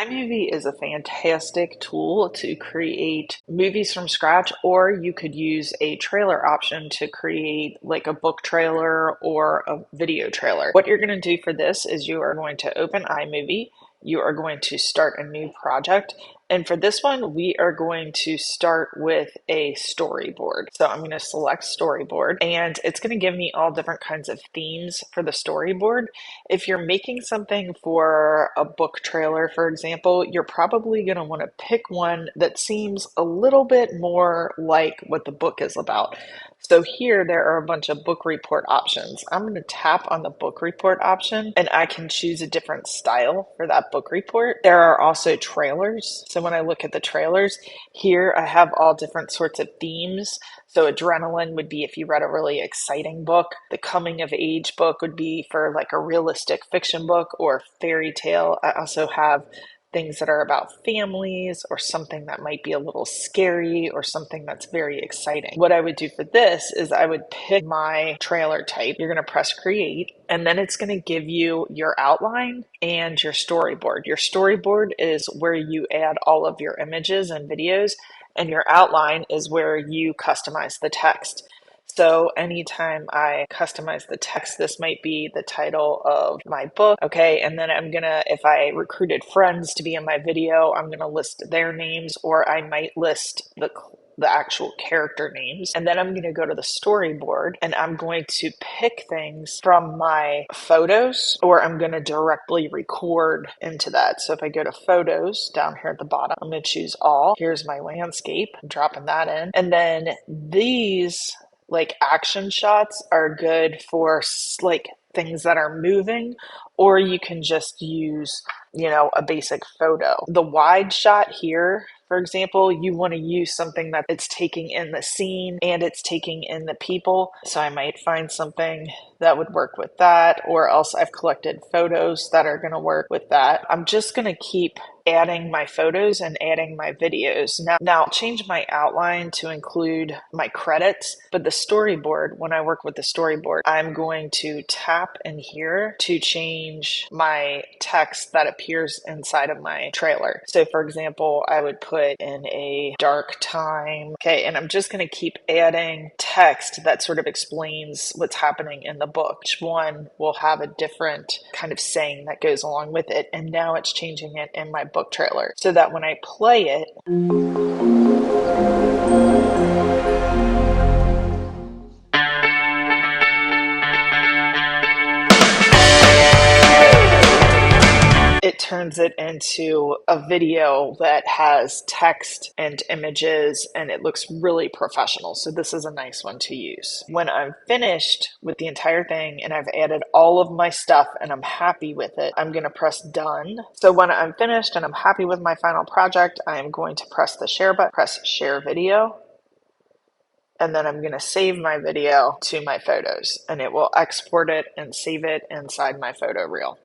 iMovie is a fantastic tool to create movies from scratch, or you could use a trailer option to create like a book trailer or a video trailer. What you're going to do for this is you are going to open iMovie, you are going to start a new project, and for this one, we are going to start with a storyboard. So I'm going to select storyboard, and it's going to give me all different kinds of themes for the storyboard. If you're making something for a book trailer, for example, you're probably going to want to pick one that seems a little bit more like what the book is about. So here there are a bunch of book report options. I'm going to tap on the book report option and I can choose a different style for that book report. There are also trailers. So when I look at the trailers, here I have all different sorts of themes. So adrenaline would be if you read a really exciting book. The coming of age book would be for like a realistic fiction book or fairy tale. I also have things that are about families or something that might be a little scary or something that's very exciting. What I would do for this is I would pick my trailer type. You're going to press create, and then it's going to give you your outline and your storyboard. Your storyboard is where you add all of your images and videos, and your outline is where you customize the text. So anytime I customize the text, this might be the title of my book. Okay, and then I'm gonna, if I recruited friends to be in my video, I'm gonna list their names, or I might list the actual character names. And then I'm going to go to the storyboard and I'm going to pick things from my photos, or I'm going to directly record into that. So if I go to photos down here at the bottom, I'm going to choose all. Here's my landscape. I'm dropping that in. And then these like action shots are good for like things that are moving, or you can just use, a basic photo. The wide shot here, for example, you want to use something that it's taking in the scene and it's taking in the people. So I might find something that would work with that, or else I've collected photos that are going to work with that. I'm just going to keep adding my photos and adding my videos. Now I'll change my outline to include my credits, but the storyboard, when I work with the storyboard, I'm going to tap in here to change my text that appears inside of my trailer. So for example, I would put in a dark time. Okay, and I'm just going to keep adding text that sort of explains what's happening in the book. Each one will have a different kind of saying that goes along with it. And now it's changing it in my book trailer so that when I play it, it turns it into a video that has text and images, and it looks really professional. So this is a nice one to use. When I'm finished with the entire thing and I've added all of my stuff and I'm happy with it, I'm going to press done. So when I'm finished and I'm happy with my final project, I'm going to press the share button, press share video. And then I'm going to save my video to my photos, and it will export it and save it inside my photo reel.